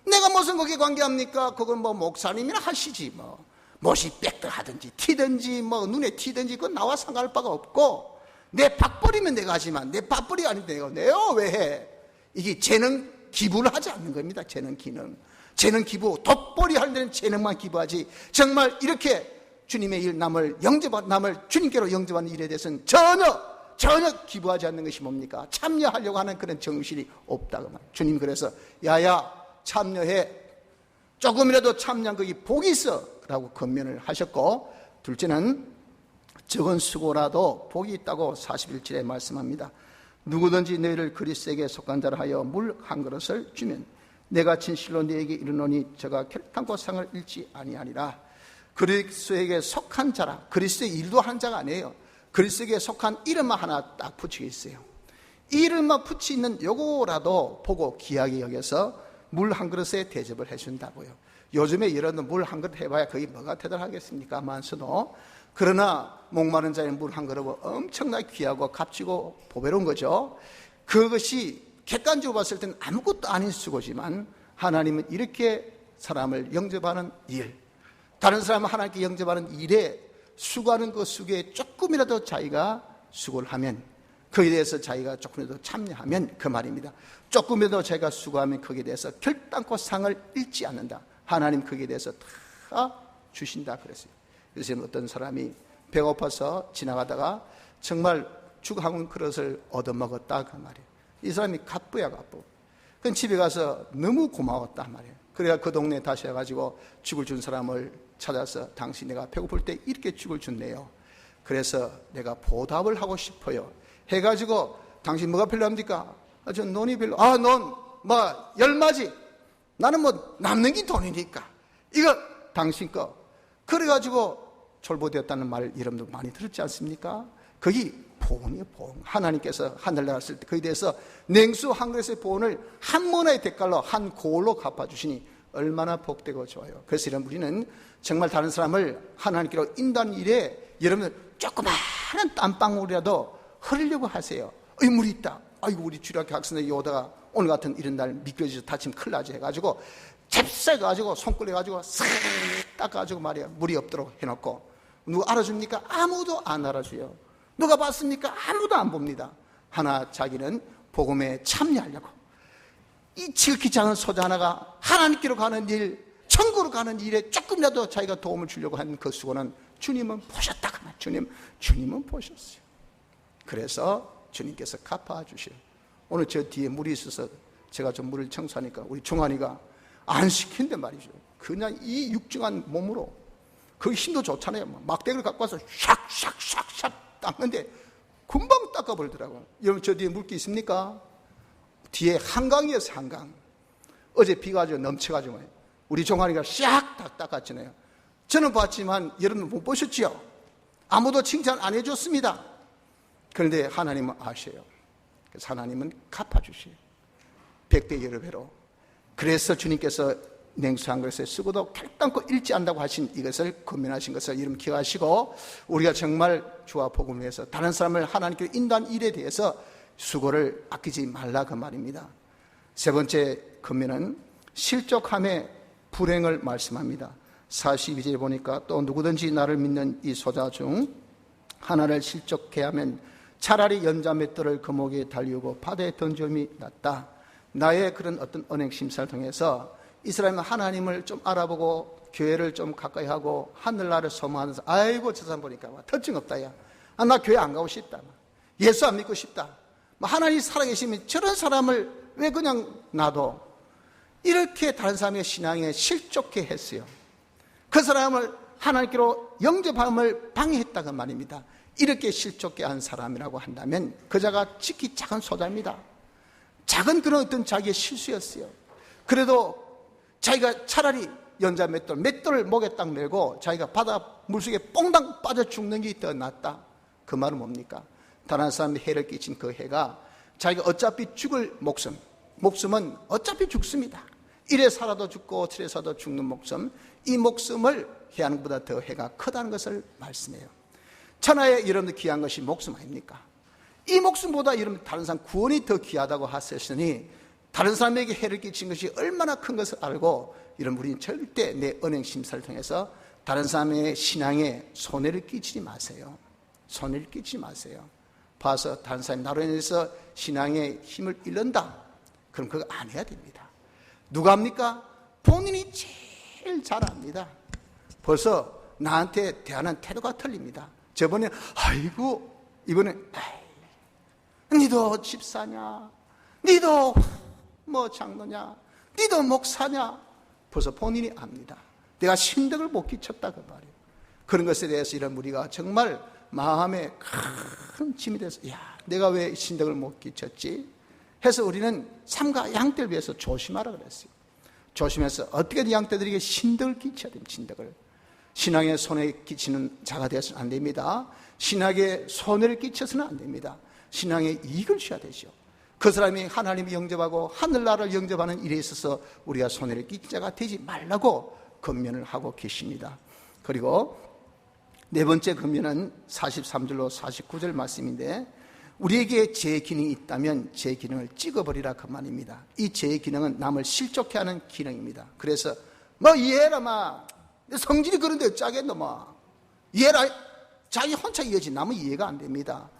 내가 무슨 거기에 관계합니까? 그건 뭐 목사님이나 하시지 뭐. 못이 빽다 하든지 튀든지 뭐 눈에 튀든지 그건 나와 상관할 바가 없고, 내 밥벌이면 내가 하지만 내 밥벌이 아닌데 내가 왜 해? 이게 재능 기부를 하지 않는 겁니다. 재능 기부, 돋벌이 할 때는 재능만 기부하지, 정말 이렇게 주님의 일, 남을 주님께로 영접하는 일에 대해서는 전혀 기부하지 않는 것이 뭡니까? 참여하려고 하는 그런 정신이 없다고 말이에요. 주님 그래서 야야 참여해, 조금이라도 참여한 거기 복이 있어 라고 권면을 하셨고, 둘째는 적은 수고라도 복이 있다고 41절에 말씀합니다. 누구든지 너희를 그리스도에게 속한 자라 하여 물 한 그릇을 주면 내가 진실로 너에게 이르노니 저가 결단코 상을 잃지 아니하리라. 그리스도에게 속한 자라, 그리스도의 일도 한 자가 아니에요. 그리스도에게 속한 이름만 하나 딱 붙여 있어요. 이 이름만 붙여 있는 요거라도 보고 귀하게 여겨서 물 한 그릇에 대접을 해준다고요. 요즘에 여러분 물 한 그릇 해봐야 그게 뭐가 대단하겠습니까? 만수도. 그러나 목마른 자의 물 한 그릇은 엄청나게 귀하고 값지고 보배로운 거죠. 그것이 객관적으로 봤을 때는 아무것도 아닌 수고지만, 하나님은 이렇게 사람을 영접하는 일, 다른 사람은 하나님께 영접하는 일에 수고하는 그 수고에 조금이라도 자기가 수고를 하면, 거기에 대해서 자기가 조금이라도 참여하면, 그 말입니다. 조금이라도 자기가 수고하면 거기에 대해서 결단코 상을 잃지 않는다. 하나님 거기에 대해서 다 주신다 그랬어요. 그래서 어떤 사람이 배고파서 지나가다가 정말 죽 한 그릇을 얻어먹었다 그 말이에요. 이 사람이 갑부야 갑부. 그럼 집에 가서 너무 고마웠다 말이에요. 그래야 그 동네에 다시 와가지고 죽을 준 사람을 찾아서 당신 내가 배고플 때 이렇게 죽을 줬네요. 그래서 내가 보답을 하고 싶어요 해가지고, 당신 뭐가 필요합니까? 저 논이 별로. 논 뭐 열마지. 나는 뭐 남는 게 돈이니까 이거 당신 거. 그래가지고 졸부되었다는 말 여러분들 많이 들었지 않습니까? 거기 보온이에요. 보온. 하나님께서 하늘나라 쓸 때 거기에 대해서 냉수 한 그릇의 보온을 한 문화의 대가로 한 고을로 갚아주시니 얼마나 복되고 좋아요. 그래서 이런 우리는 정말 다른 사람을 하나님께로 인도하는 일에 여러분들 조그마한 땀방울이라도 흘리려고 하세요. 물이 있다. 아이고 우리 주일학교 학생들이 오다가 오늘 같은 이런 날 미끄러져서 다치면 큰일 나지 해가지고 잽싸가지고 손끌려 가지고 싹 닦아가지고 말이야, 물이 없도록 해놓고, 누가 알아줍니까? 아무도 안 알아줘요. 누가 봤습니까? 아무도 안 봅니다. 하나 자기는 복음에 참여하려고, 이 지극히 작은 소자 하나가 하나님께로 가는 일, 천국으로 가는 일에 조금이라도 자기가 도움을 주려고 하는 그 수고는 주님은 보셨다. 주님은 보셨어요. 그래서 주님께서 갚아주셔요. 오늘 저 뒤에 물이 있어서 제가 좀 물을 청소하니까 우리 종환이가 안 시킨데 말이죠. 그냥 이 육중한 몸으로, 그 힘도 좋잖아요. 막대기를 갖고 와서 샥샥샥샥 닦는데 금방 닦아버리더라고요. 여러분 저 뒤에 물기 있습니까? 뒤에 한강이었어요. 한강. 어제 비가 아주 넘쳐가지고 우리 종환이가 샥 닦았잖아요. 저는 봤지만 여러분 못 보셨죠? 아무도 칭찬 안 해줬습니다. 그런데 하나님은 아셔요. 그래서 하나님은 갚아주셔요. 100배 여러 배로. 그래서 주님께서 냉수 한 그릇에 쓰고도 결단코 잃지 않는다고 하신 이것을 권면하신 것을 이름 기억하시고, 우리가 정말 주와 복음을 위해서 다른 사람을 하나님께 인도한 일에 대해서 수고를 아끼지 말라 그 말입니다. 세 번째 권면은 실족함의 불행을 말씀합니다. 42절에 보니까 또 누구든지 나를 믿는 이 소자 중 하나를 실족해 하면 차라리 연자 맷돌을 거목에 달리우고 바다에 던짐이 낫다. 나의 그런 어떤 언행 심사를 통해서 이스라엘은 하나님을 좀 알아보고 교회를 좀 가까이 하고 하늘나라를 소망하면서, 아이고 저 사람 보니까 터증 없다. 야, 나 교회 안 가고 싶다. 예수 안 믿고 싶다. 하나님 살아계시면 저런 사람을 왜 그냥 놔둬? 이렇게 다른 사람의 신앙에 실족해 했어요. 그 사람을 하나님께로 영접함을 방해했다고 말입니다. 이렇게 실족해 한 사람이라고 한다면 그 자가 지극히 작은 소자입니다. 작은 그런 어떤 자기의 실수였어요. 그래도 자기가 차라리 연자 맷돌을 목에 딱 메고 자기가 바다 물속에 뽕당 빠져 죽는 게 더 낫다. 그 말은 뭡니까? 다른 사람이 해를 끼친 그 해가 자기가 어차피 죽을 목숨은 어차피 죽습니다. 이래 살아도 죽고 저래 살아도 죽는 목숨, 이 목숨을 해하는 것보다 더 해가 크다는 것을 말씀해요. 천하에 여러분들 귀한 것이 목숨 아닙니까? 이 목숨보다 여러분 다른 사람 구원이 더 귀하다고 하셨으니 다른 사람에게 해를 끼친 것이 얼마나 큰 것을 알고, 이런 우리는 절대 내 언행 심사를 통해서 다른 사람의 신앙에 손해를 끼치지 마세요. 손해를 끼치지 마세요. 봐서 다른 사람이 나로 인해서 신앙의 힘을 잃는다. 그럼 그거 안 해야 됩니다. 누가 합니까? 본인이 제일 잘 압니다. 벌써 나한테 대하는 태도가 틀립니다. 저번에 아이고, 이번엔 니도 집사냐? 니도 장로냐? 니도 목사냐? 벌써 본인이 압니다. 내가 신덕을 못 끼쳤다 그 말이에요. 그런 것에 대해서 이런 우리가 정말 마음에 큰 짐이 돼서, 내가 왜 신덕을 못 끼쳤지? 해서 우리는 삼가 양떼를 위해서 조심하라 그랬어요. 조심해서 어떻게든 양떼들에게 신덕을 끼쳐야 됩니다. 신덕을. 신앙에 손해 끼치는 자가 되어서는 안 됩니다. 신앙에 손해를 끼쳐서는 안 됩니다. 신앙에 이익을 줘야 되죠. 그 사람이 하나님을 영접하고 하늘나라를 영접하는 일에 있어서 우리가 손해를 끼친 자가 되지 말라고 권면을 하고 계십니다. 그리고 네 번째 권면은 43절로 49절 말씀인데, 우리에게 제 기능이 있다면 제 기능을 찍어버리라 그 말입니다. 이 제 기능은 남을 실족해 하는 기능입니다. 그래서 이해해라 성질이 그런데 어쩌겠노 이해라. 자기 혼자 이해지 남은 이해가 안 됩니다.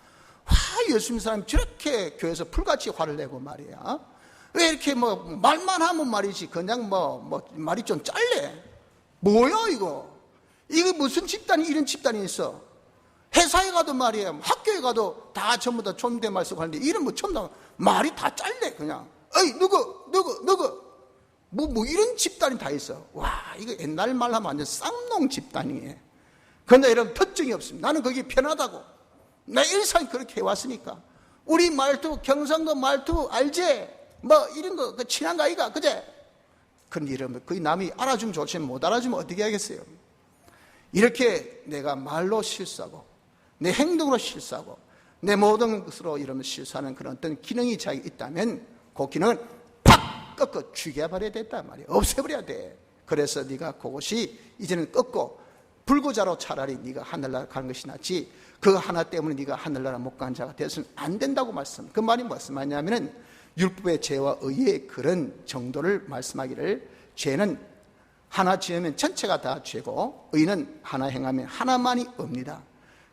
예수 믿는 사람이 저렇게 교회에서 풀같이 화를 내고 말이야. 왜 이렇게 말만 하면 말이지 그냥 말이 좀 짧네. 뭐야 이거 무슨 집단이 이런 집단이 있어? 회사에 가도 말이에요, 학교에 가도 다 전부 다 존댓말 쓰고 하는데 이런 전부 다 말이 다 짧네. 그냥 누구 이런 집단이 다 있어. 이거 옛날 말하면 완전 쌍놈 집단이에요. 그런데 여러분 특징이 없습니다. 나는 거기 편하다고. 내 일상이 그렇게 해왔으니까. 우리 말투, 경상도 말투 알지? 이런 거 친한 거 아이가 그제? 그런데 여러분 거기 남이 알아주면 좋지만 못 알아주면 어떻게 하겠어요? 이렇게 내가 말로 실수하고 내 행동으로 실수하고 내 모든 것으로 이러면 실수하는 그런 어떤 기능이 자기가 있다면 그 기능은 팍 꺾어 죽여버려야 된단 말이에요. 없애버려야 돼. 그래서 네가 그것이 이제는 꺾고 불구자로 차라리 네가 하늘나라 가는 것이 낫지, 그 하나 때문에 네가 하늘나라 못 가는 자가 되어서는 안 된다고 말씀. 그 말이 무슨 말이냐면은 율법의 죄와 의의 그런 정도를 말씀하기를, 죄는 하나 지으면 전체가 다 죄고 의는 하나 행하면 하나만이 없니다.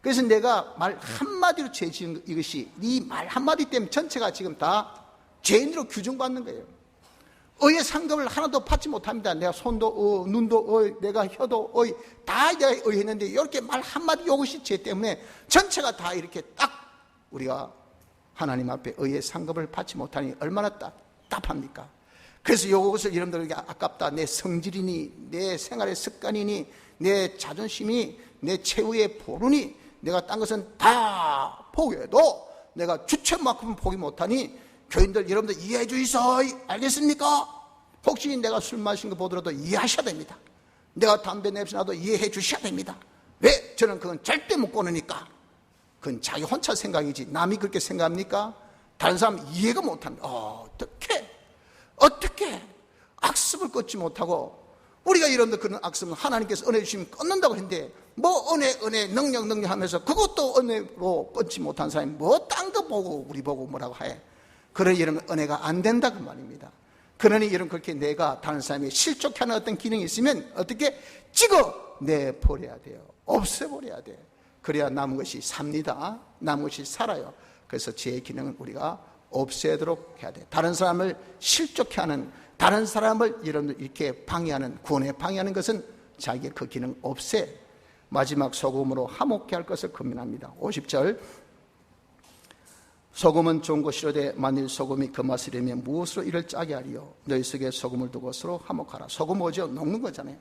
그래서 내가 말 한마디로 죄 지은 이것이 네 말 한마디 때문에 전체가 지금 다 죄인으로 규정받는 거예요. 의의 상급을 하나도 받지 못합니다. 내가 손도 눈도 내가 혀도 다 내가 의했는데 이렇게 말 한마디 이것이 죄 때문에 전체가 다 이렇게 딱 우리가 하나님 앞에 의의 상급을 받지 못하니 얼마나 답답합니까? 그래서 이것을 여러분들에게 아깝다. 내 성질이니 내 생활의 습관이니 내 자존심이 내 최후의 보루니 내가 딴 것은 다 포기해도 내가 주체만큼은 포기 못하니 교인들 여러분들 이해해 주이소. 알겠습니까? 혹시 내가 술 마신 거 보더라도 이해하셔야 됩니다. 내가 담배 냄새나도 이해해 주셔야 됩니다. 왜? 저는 그건 절대 못 끊으니까. 그건 자기 혼자 생각이지 남이 그렇게 생각합니까? 다른 사람 이해가 못합니다. 어떻게 악습을 끊지 못하고, 우리가 여러분들 그런 악습은 하나님께서 은혜 주시면 끊는다고 했는데, 뭐 은혜 능력 하면서 그것도 은혜로 끊지 못한 사람이 뭐 딴 거 보고 우리 보고 뭐라고 해. 그러니 여러분 은혜가 안 된다 그 말입니다. 그러니 여러분 그렇게 내가 다른 사람이 실족하는 어떤 기능이 있으면 어떻게 찍어 내버려야 돼요. 없애버려야 돼요. 그래야 남은 것이 삽니다. 남은 것이 살아요. 그래서 제 기능은 우리가 없애도록 해야 돼요. 다른 사람을 실족해 하는, 다른 사람을 여러분들 이렇게 방해하는, 구원에 방해하는 것은 자기의 그 기능 없애, 마지막 소금으로 화목케 할 것을 금면합니다. 50절, 소금은 좋은 것이로되 만일 소금이 그 맛을 잃으면 무엇으로 이를 짜게 하리요. 너희 속에 소금을 두고 서로 화목하라. 소금 뭐죠? 녹는 거잖아요.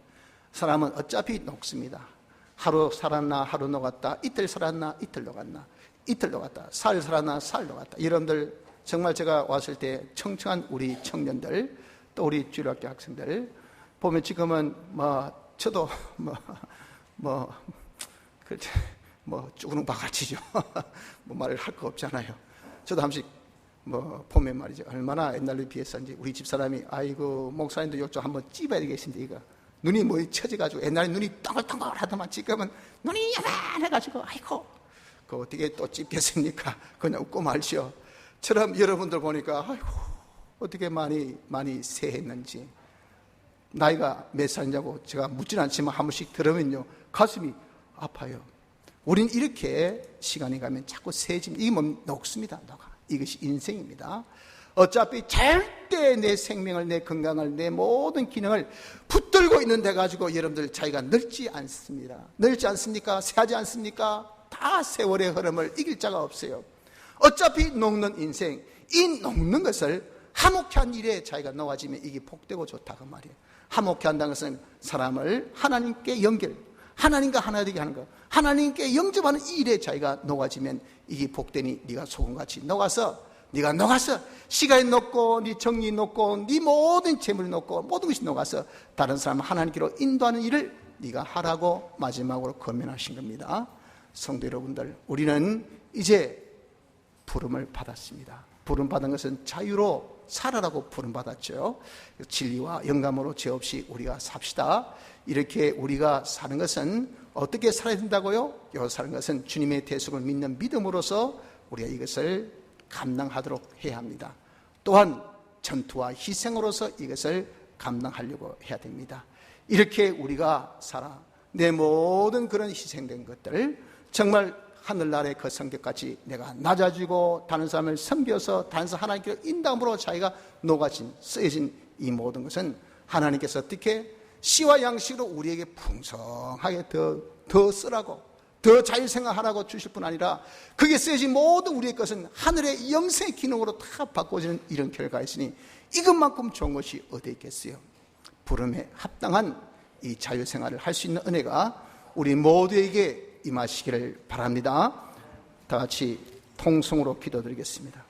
사람은 어차피 녹습니다. 하루 살았나 하루 녹았다, 이틀 살았나 이틀 녹았나, 이틀 녹았다, 살 살았나 살 녹았다. 여러분들 정말 제가 왔을 때 청청한 우리 청년들, 또 우리 주일학교 학생들 보면 지금은 저도 쭈그릉 바가지죠. 말을 할 거 없잖아요. 저도 한 번씩 보면 말이죠, 얼마나 옛날에 비해서인지 우리 집사람이 아이고 목사님도 요쪽 한번 찝어야 되겠습니다. 이거 눈이 처져가지고, 옛날에 눈이 동글동글 하더만 지금은 눈이 야만해가지고 아이고 그 어떻게 또 찝겠습니까? 그냥 웃고 말시오. 처럼 여러분들 보니까 아이고 어떻게 많이 새했는지. 나이가 몇 살이냐고 제가 묻진 않지만 한 번씩 들으면요 가슴이 아파요. 우린 이렇게 시간이 가면 자꾸 새해집니다. 이게 녹습니다. 녹아. 이것이 인생입니다. 어차피 절대 내 생명을, 내 건강을, 내 모든 기능을 붙들고 있는 데 가지고 여러분들 자기가 늙지 않습니다. 늙지 않습니까? 새하지 않습니까? 다 세월의 흐름을 이길 자가 없어요. 어차피 녹는 인생, 이 녹는 것을 화목케 한 일에 자기가 놓아지면 이게 복되고 좋다 그 말이에요. 화목케 한다는 것은 사람을 하나님께 연결, 하나님과 하나 되게 하는 것, 하나님께 영접하는 이 일에 자기가 녹아지면 이게 복되니 네가 소금같이 네가 녹아서 시간이 녹고 네 정리 녹고 네 모든 재물이 녹고 모든 것이 녹아서 다른 사람을 하나님께로 인도하는 일을 네가 하라고 마지막으로 권면하신 겁니다. 성도 여러분들, 우리는 이제 부름을 받았습니다. 부름 받은 것은 자유로 살아라고 부름 받았죠. 진리와 영감으로 죄 없이 우리가 삽시다. 이렇게 우리가 사는 것은 어떻게 살아야 된다고요? 이 사는 것은 주님의 대속을 믿는 믿음으로서 우리가 이것을 감당하도록 해야 합니다. 또한 전투와 희생으로서 이것을 감당하려고 해야 됩니다. 이렇게 우리가 살아 내 모든 그런 희생된 것들, 정말 하늘나라의 그 성격같이 내가 낮아지고 다른 사람을 섬겨서 다른 사람 하나님께 인담으로 자기가 녹아진 쓰여진 이 모든 것은 하나님께서 어떻게 씨와 양식으로 우리에게 풍성하게 더 쓰라고, 더 자유생활하라고 주실 뿐 아니라 그게 쓰여진 모든 우리의 것은 하늘의 영생의 기능으로 다 바꿔지는 이런 결과가 있으니 이것만큼 좋은 것이 어디 있겠어요. 부름에 합당한 이 자유생활을 할 수 있는 은혜가 우리 모두에게 임하시기를 바랍니다. 다 같이 통성으로 기도드리겠습니다.